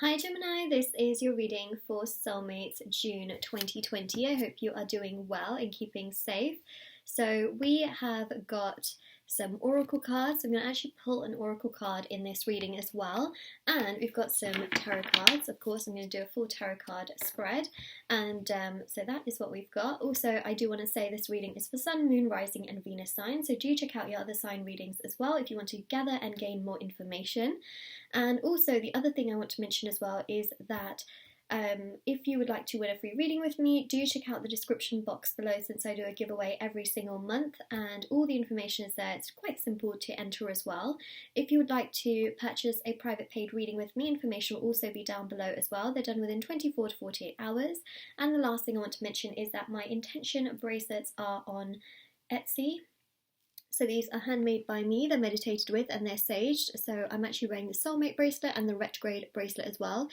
Hi Gemini, this is your reading for Soulmates June 2020. I hope you are doing well and keeping safe. So we have got some oracle cards. I'm going to actually pull an oracle card in this reading as well. And we've got some tarot cards. Of course, I'm going to do a full tarot card spread. And so that is what we've got. Also, I do want to say this reading is for Sun, Moon, Rising and Venus signs. So do check out your other sign readings as well if you want to gather and gain more information. And also the other thing I want to mention as well is that if you would like to win a free reading with me, do check out the description box below since I do a giveaway every single month and all the information is there. It's quite simple to enter as well. If you would like to purchase a private paid reading with me, information will also be down below as well. They're done within 24 to 48 hours. And the last thing I want to mention is that my intention bracelets are on Etsy. So these are handmade by me, they're meditated with and they're saged. So I'm actually wearing the Soulmate bracelet and the retrograde bracelet as well.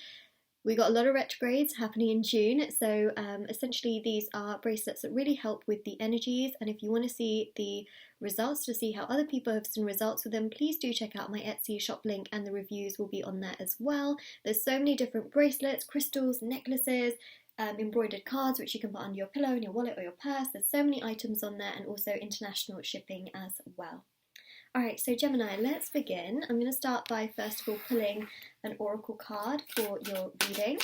We got a lot of retrogrades happening in June, so essentially these are bracelets that really help with the energies, and if you want to see the results, to see how other people have seen results with them, please do check out my Etsy shop link and the reviews will be on there as well. There's so many different bracelets, crystals, necklaces, embroidered cards which you can put under your pillow, in your wallet or your purse. There's so many items on there and also international shipping as well. Alright, so Gemini, let's begin. I'm going to start by first of all pulling an oracle card for your reading.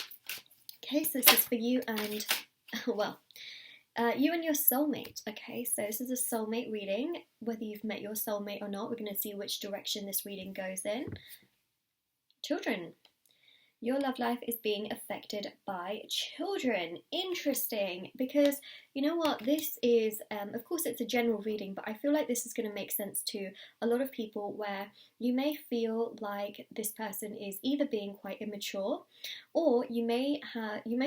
Okay, so this is for you and, well, you and your soulmate. Okay, so this is a soulmate reading. Whether you've met your soulmate or not, we're going to see which direction this reading goes in. Children. Your love life is being affected by children. Interesting, because you know what, this is, of course it's a general reading, but I feel like this is going to make sense to a lot of people where you may feel like this person is either being quite immature or you may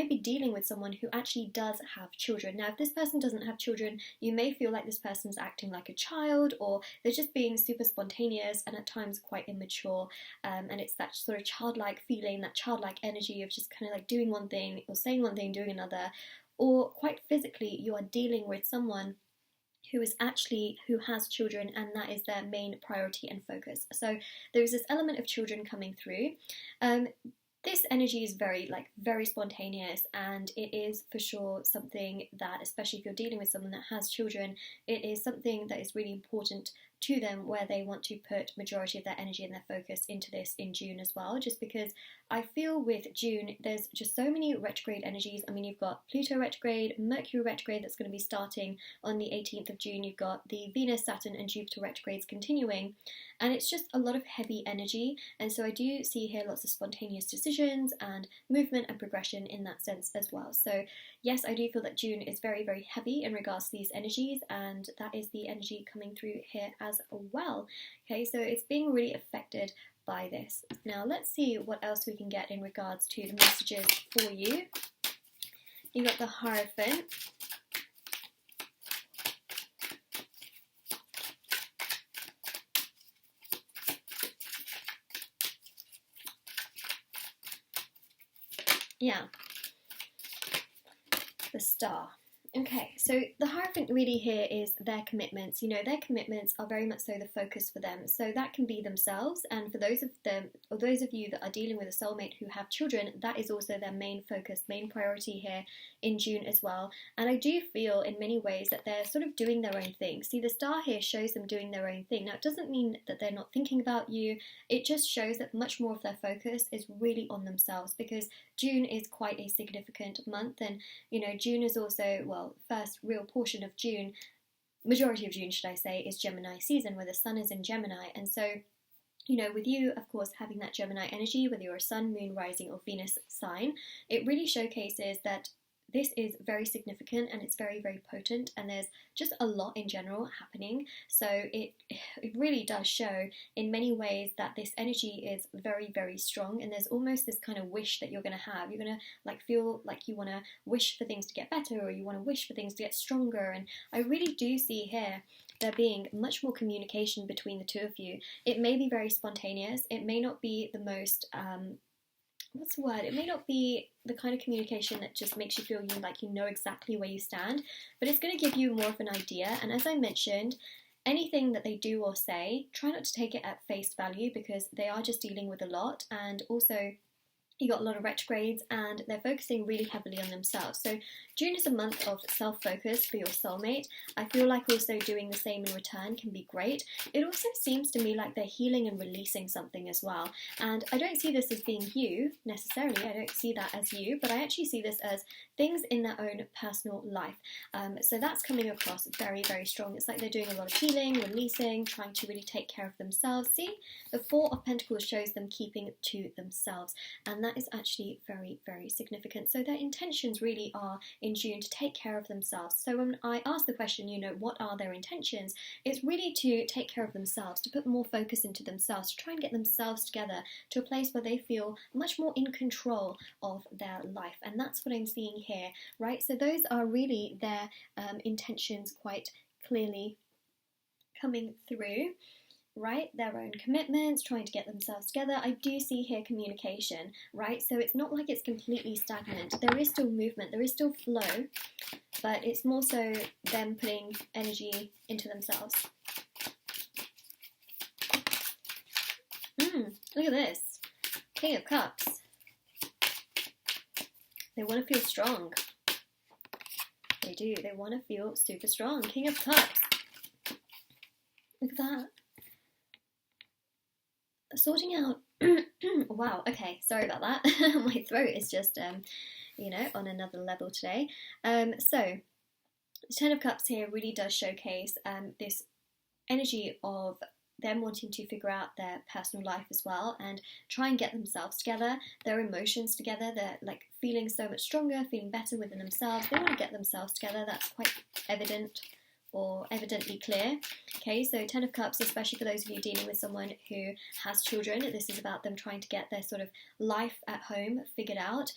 be dealing with someone who actually does have children. Now, if this person doesn't have children, you may feel like this person's acting like a child or they're just being super spontaneous and at times quite immature, and it's that sort of childlike feeling, that childlike energy of just kind of like doing one thing or saying one thing, doing another, or quite physically you are dealing with someone who has children and that is their main priority and focus. So there is this element of children coming through. This energy is very spontaneous, and it is for sure something that, especially if you're dealing with someone that has children, it is something that is really important to them, where they want to put majority of their energy and their focus into this in June as well, just because I feel with June there's just so many retrograde energies. I mean, you've got Pluto retrograde, Mercury retrograde that's going to be starting on the 18th of June, you've got the Venus, Saturn and Jupiter retrogrades continuing, and it's just a lot of heavy energy. And so I do see here lots of spontaneous decisions and movement and progression in that sense as well. So yes, I do feel that June is very heavy in regards to these energies, and that is the energy coming through here as well. Okay, so it's being really affected by this. Now let's see what else we can get in regards to the messages for you. You got the Hierophant. Yeah, the Star. Okay, so the Hierophant really here is their commitments. You know, their commitments are very much so the focus for them. So that can be themselves, and for those of them, or those of you that are dealing with a soulmate who have children, that is also their main focus, main priority here in June as well. And I do feel in many ways that they're sort of doing their own thing. See, the Star here shows them doing their own thing. Now, it doesn't mean that they're not thinking about you. It just shows that much more of their focus is really on themselves, because June is quite a significant month, and you know, June is also, well, first real portion of June, majority of June should I say, is Gemini season, where the sun is in Gemini. And so, you know, with you, of course, having that Gemini energy, whether you're a sun, moon, rising or Venus sign, it really showcases that this is very significant and it's very potent, and there's just a lot in general happening. So it really does show in many ways that this energy is very strong, and there's almost this kind of wish that you're going to have. You're going to like feel like you want to wish for things to get better, or you want to wish for things to get stronger. And I really do see here there being much more communication between the two of you. It may be very spontaneous. It may not be the most what's the word? It may not be the kind of communication that just makes you feel like you know exactly where you stand, but it's going to give you more of an idea. And as I mentioned, anything that they do or say, try not to take it at face value, because they are just dealing with a lot. And also, You got a lot of retrogrades, and they're focusing really heavily on themselves. So June is a month of self-focus for your soulmate. I feel like also doing the same in return can be great. It also seems to me like they're healing and releasing something as well. And I don't see this as being you necessarily. I don't see that as you, but I actually see this as things in their own personal life. So that's coming across very, very strong. It's like they're doing a lot of healing, releasing, trying to really take care of themselves. See, the Four of Pentacles shows them keeping to themselves. And that is actually very, very significant. So their intentions really are in June to take care of themselves. So when I ask the question, you know, what are their intentions? It's really to take care of themselves, to put more focus into themselves, to try and get themselves together to a place where they feel much more in control of their life. And that's what I'm seeing here, right? So those are really their intentions quite clearly coming through. Right, their own commitments, trying to get themselves together. I do see here communication, right? So it's not like it's completely stagnant. There is still movement, there is still flow, but it's more so them putting energy into themselves. Look at this. King of Cups. They want to feel strong. They do. They want to feel super strong. King of Cups. Look at that. Sorting out. Wow, okay, sorry about that. My throat is just you know, on another level today. So the Ten of Cups here really does showcase this energy of them wanting to figure out their personal life as well and try and get themselves together, their emotions together. They're like feeling so much stronger, feeling better within themselves. They want to get themselves together. That's quite evident, or evidently clear. Okay, so Ten of Cups, especially for those of you dealing with someone who has children, this is about them trying to get their sort of life at home figured out,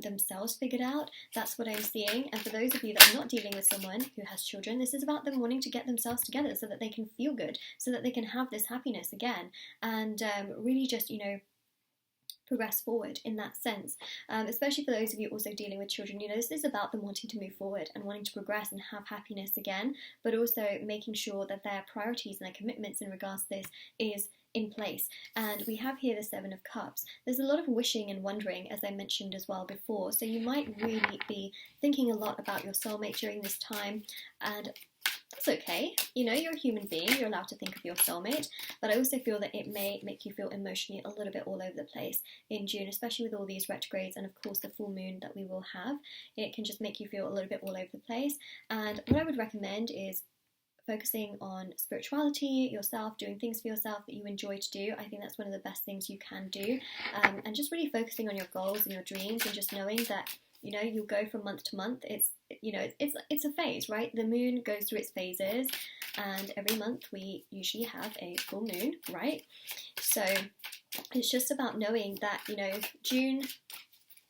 themselves figured out. That's what I'm seeing. And for those of you that are not dealing with someone who has children, this is about them wanting to get themselves together so that they can feel good, so that they can have this happiness again, and really just, you know, progress forward in that sense, especially for those of you also dealing with children. You know, this is about them wanting to move forward and wanting to progress and have happiness again, but also making sure that their priorities and their commitments in regards to this is in place. And we have here the Seven of Cups. There's a lot of wishing and wondering, as I mentioned as well before, so you might really be thinking a lot about your soulmate during this time, and that's okay. You know, you're a human being, you're allowed to think of your soulmate, but I also feel that it may make you feel emotionally a little bit all over the place in June, especially with all these retrogrades and of course the full moon that we will have. It can just make you feel a little bit all over the place. And what I would recommend is focusing on spirituality, yourself, doing things for yourself that you enjoy to do. I think that's one of the best things you can do, and just really focusing on your goals and your dreams, and just knowing that, you know, you'll go from month to month. It's, you know, it's a phase, right? The moon goes through its phases, and every month we usually have a full moon, right? So it's just about knowing that, you know, June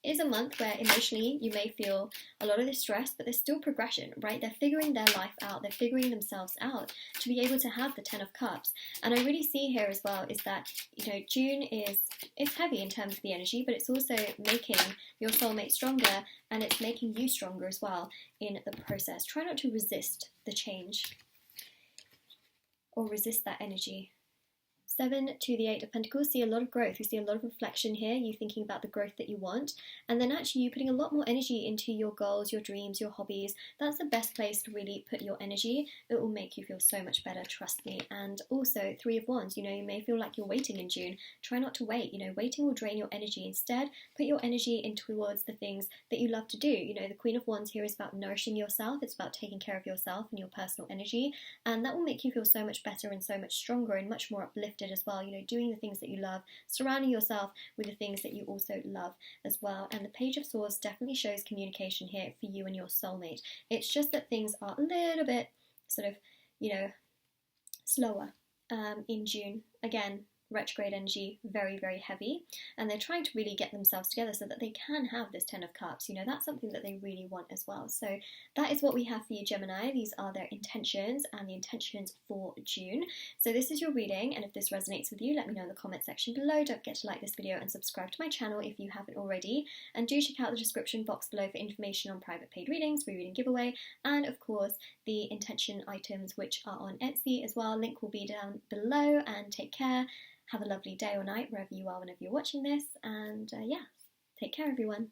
is a month where emotionally you may feel a lot of this stress, but there's still progression, right? They're figuring their life out, they're figuring themselves out to be able to have the Ten of Cups. And I really see here as well is that, you know, June it's heavy in terms of the energy, but it's also making your soulmate stronger, and it's making you stronger as well in the process. Try not to resist the change or resist that energy. 7 to the 8 of Pentacles, see a lot of growth. You see a lot of reflection here, you thinking about the growth that you want, and then actually you putting a lot more energy into your goals, your dreams, your hobbies. That's the best place to really put your energy. It will make you feel so much better, trust me. And also 3 of Wands, you know, you may feel like you're waiting in June. Try not to wait, you know, waiting will drain your energy. Instead, put your energy in towards the things that you love to do. You know, the Queen of Wands here is about nourishing yourself, it's about taking care of yourself and your personal energy, and that will make you feel so much better and so much stronger and much more uplifted as well, you know, doing the things that you love, surrounding yourself with the things that you also love as well. And the Page of Swords definitely shows communication here for you and your soulmate. It's just that things are a little bit sort of, you know, slower in June. Again, retrograde energy, very, very heavy, and they're trying to really get themselves together so that they can have this Ten of Cups. You know, that's something that they really want as well. So that is what we have for you, Gemini. These are their intentions and the intentions for June. So this is your reading, and if this resonates with you, let me know in the comment section below. Don't forget to like this video and subscribe to my channel if you haven't already, and do check out the description box below for information on private paid readings, rereading giveaway, and of course the intention items which are on Etsy as well. Link will be down below, and take care. Have a lovely day or night wherever you are whenever you're watching this, and yeah, Take care, everyone.